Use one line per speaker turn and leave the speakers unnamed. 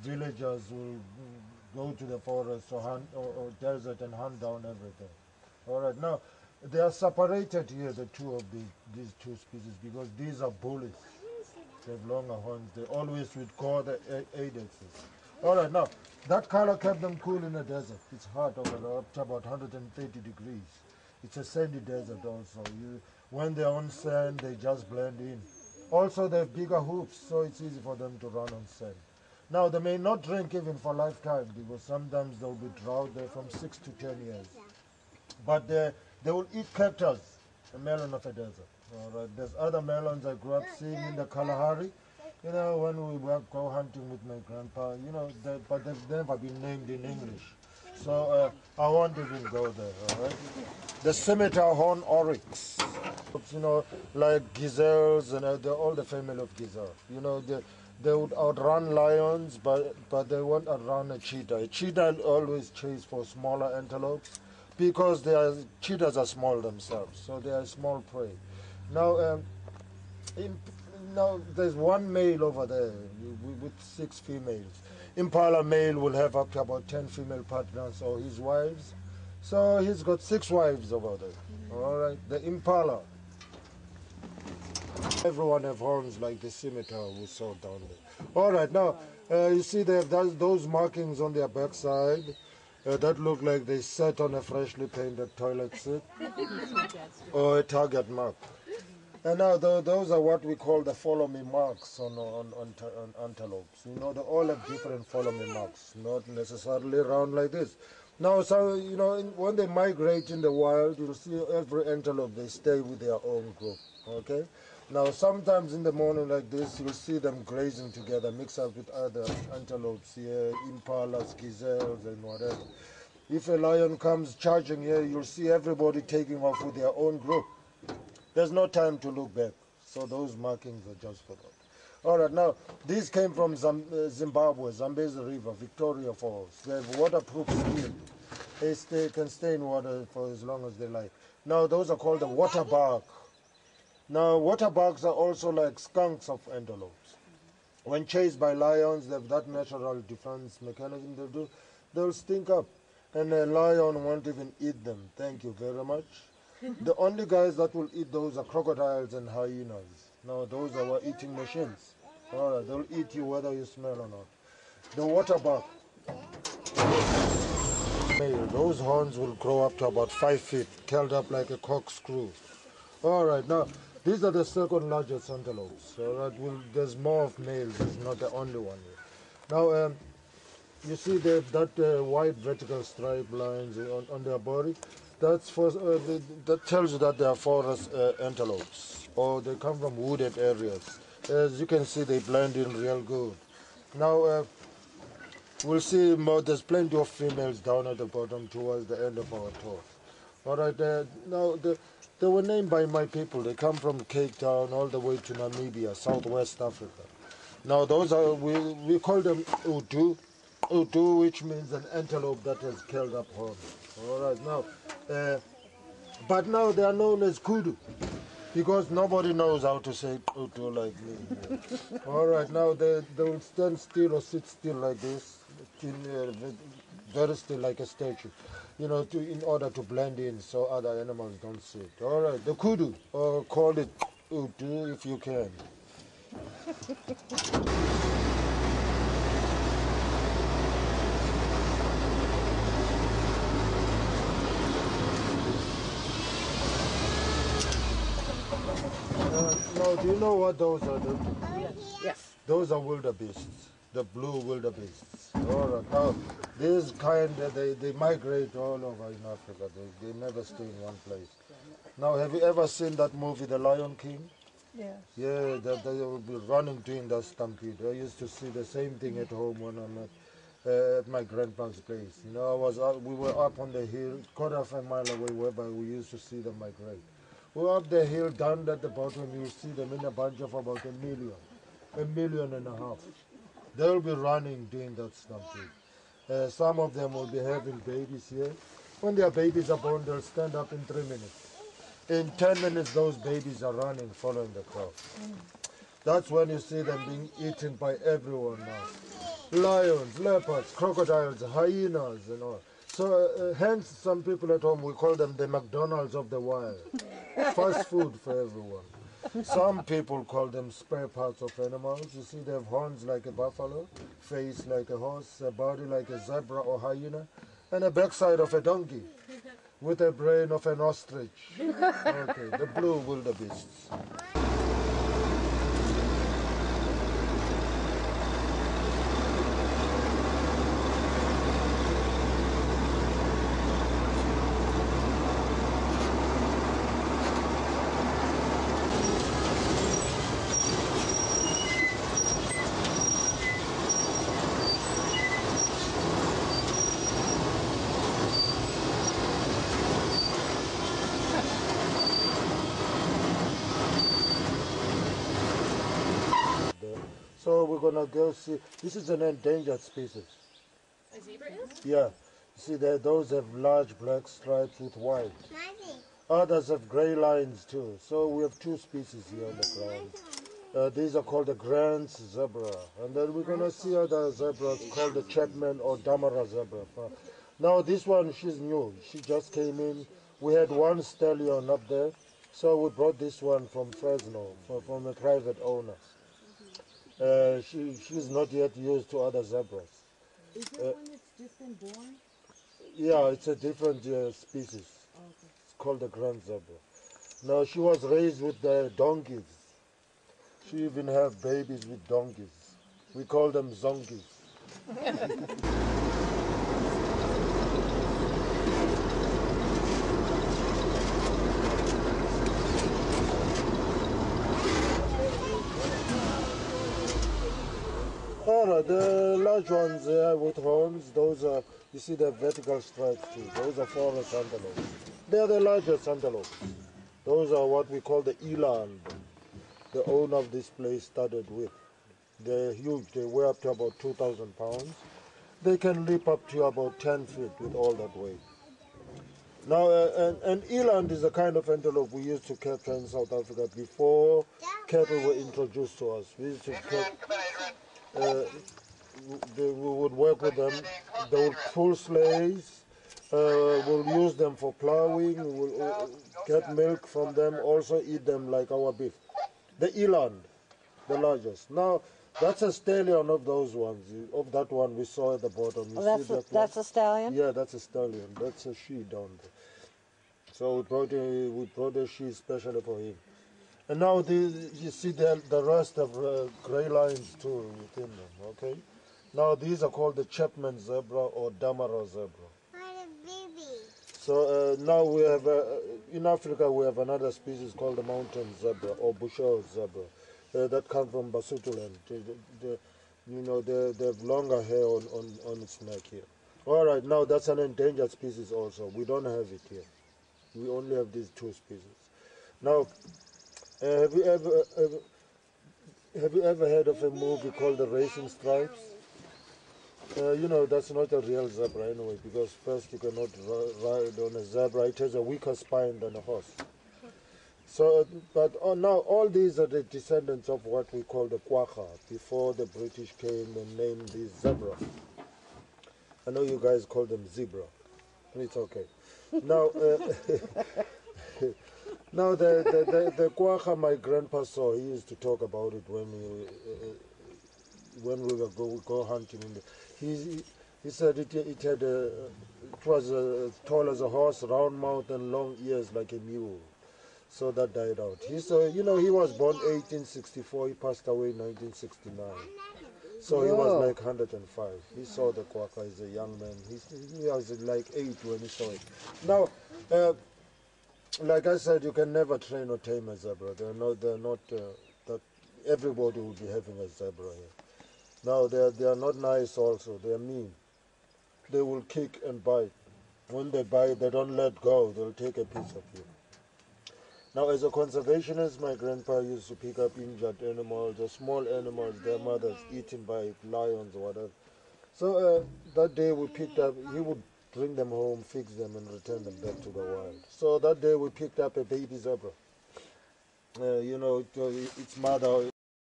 villagers will go to the forest or, hunt, or desert and hunt down everything. All right, now they are separated here, the two of these two species, because these are bullies. They have longer horns. They always would call the adexes. All right, now that color kept them cool in the desert. It's hot over there, up to about 130 degrees. It's a sandy desert also. When they're on sand, they just blend in. Also, they have bigger hooves, so it's easy for them to run on sand. Now, they may not drink even for lifetime because sometimes they'll be drought there from 6 to 10 years. But they will eat cactus, the melon of a desert. All right. There's other melons I grew up seeing in the Kalahari. You know, when we were go hunting with my grandpa, you know, but they've never been named in English. So I won't even go there, all right? The scimitar horn oryx, you know, like gazelles and all the family of gazelle. You know, they would outrun lions, but they won't outrun a cheetah. A cheetah always chase for smaller antelopes because cheetahs are small themselves, so they are small prey. Now, in, now there's one male over there with 6 females. Impala male will have up to about 10 female partners or his wives. So he's got 6 wives over there. All right, the impala. Everyone have horns like the scimitar we saw down there. All right, now you see they have those markings on their backside that look like they sat on a freshly painted toilet seat or a target mark. And now those are what we call the follow me marks on antelopes. You know, they all have different follow me marks, not necessarily round like this. Now, so, you know, when they migrate in the wild, you'll see every antelope, they stay with their own group, okay? Now, sometimes in the morning like this, you'll see them grazing together, mixed up with other antelopes here, impalas, gazelles, and whatever. If a lion comes charging here, you'll see everybody taking off with their own group. There's no time to look back, so those markings are just for that. All right, now, these came from Zimbabwe, Zambezi River, Victoria Falls. They have waterproof skin. They can stay in water for as long as they like. Now, those are called the water bug. Now, water bugs are also like skunks of antelopes. When chased by lions, they have that natural defense mechanism. They'll stink up, and a lion won't even eat them. Thank you very much. The only guys that will eat those are crocodiles and hyenas. Now, those are our eating machines. All right, they'll eat you whether you smell or not. The water bug. Those horns will grow up to about 5 feet, curled up like a corkscrew. All right, now, these are the second largest antelopes. All right, there's more of males, it's not the only one here. Now, you see that white vertical stripe lines on their body? That tells you that they are forest antelopes, or they come from wooded areas. As you can see, they blend in real good. Now, we'll see more. There's plenty of females down at the bottom towards the end of our tour. All right, now they were named by my people. They come from Cape Town all the way to Namibia, Southwest Africa. Now, those are, we call them Udu. Udu, which means an antelope that has curled up horns. All right, now, but now they are known as kudu because nobody knows how to say Udu like me. All right, now they will stand still or sit still like this, very still like a statue, you know, in order to blend in so other animals don't see it. All right, the kudu, or call it Udu if you can. Now, do you know what those are?
Yes.
Those are wildebeests, the blue wildebeests. All right. Now, these kind, they migrate all over in Africa. They never stay in one place. Now, have you ever seen that movie, The Lion King?
Yes.
Yeah, they will be running during that stampede. I used to see the same thing at home when I'm at my grandpa's place. You know, we were up on the hill, quarter of a mile away, whereby we used to see them migrate. We're up the hill, down at the bottom, you see them in a bunch of about 1.5 million. They'll be running during that stampede. Some of them will be having babies here. When their babies are born, they'll stand up in 3 minutes. In 10 minutes, those babies are running, following the crowd. That's when you see them being eaten by everyone now. lions, leopards, crocodiles, hyenas, and all. So hence some people at home, we call them the McDonald's of the wild. Fast food for everyone. Some people call them spare parts of animals. You see, they have horns like a buffalo, face like a horse, a body like a zebra or hyena, and a backside of a donkey, with a brain of an ostrich. Okay, the blue wildebeests. So we're gonna go see. This is an endangered species.
A zebra is?
Yeah. See, those have large black stripes with white. Others have gray lines too. So we have two species here on the ground. These are called the Grand zebra, and then we're gonna see other zebras called the Chapman or Damara zebra. Now this one, she's new. She just came in. We had one stallion up there, so we brought this one from Fresno, from a private owner. She's not yet used to other zebras.
Is there one that's just been born?
Yeah, it's a different species.
Okay.
It's called the Grand zebra. Now she was raised with the donkeys. She even have babies with donkeys. We call them zonkies. Alright, the large ones there with horns, those are, you see the vertical stripes too. Those are forest antelopes. They are the largest antelopes. Those are what we call the eland. The owner of this place started with. They're huge. They weigh up to about 2,000 pounds. They can leap up to about 10 feet with all that weight. Now, an eland is a kind of antelope we used to capture in South Africa before cattle were introduced to us. We used to we would work with them. They would pull sleighs. We'll use them for plowing. We'll get milk from them. Also eat them like our beef. The eland, the largest. Now, that's a stallion of those ones. Of that one we saw at the bottom. You see that
That's
one?
a stallion?
Yeah, that's a stallion. That's a she down there. So we brought a she especially for him. And now you see the rest of gray lines too within them, okay? Now these are called the Chapman zebra or Damara zebra. So now we have, in Africa we have another species called the mountain zebra or bushel zebra that come from Basutoland. You know, they have longer hair on its neck here. All right, now that's an endangered species also. We don't have it here. We only have these two species. Now, have you ever heard of a movie called The Racing Stripes? You know, that's not a real zebra anyway, because first you cannot ride on a zebra. It has a weaker spine than a horse. So, but now all these are the descendants of what we call the quagga. Before the British came and named these zebra. I know you guys call them zebra. It's okay. Now, now the quagga my grandpa saw, he used to talk about it when we would go hunting. He said it had it was tall as a horse, round mouth and long ears like a mule. So that died out. You know, he was born 1864. He passed away in 1969. So he was like 105. He saw the quagga as a young man. He was like 8 when he saw it. Now, like I said, you can never train or tame a zebra. They're not that everybody will be having a zebra here. Now, they are not nice also. They are mean. They will kick and bite. When they bite, they don't let go. They'll take a piece of you. Now, as a conservationist, my grandpa used to pick up injured animals or small animals, their mothers eaten by lions or whatever. So that day we picked up, he would bring them home, fix them, and return them back to the wild. So that day we picked up a baby zebra. You know, its mother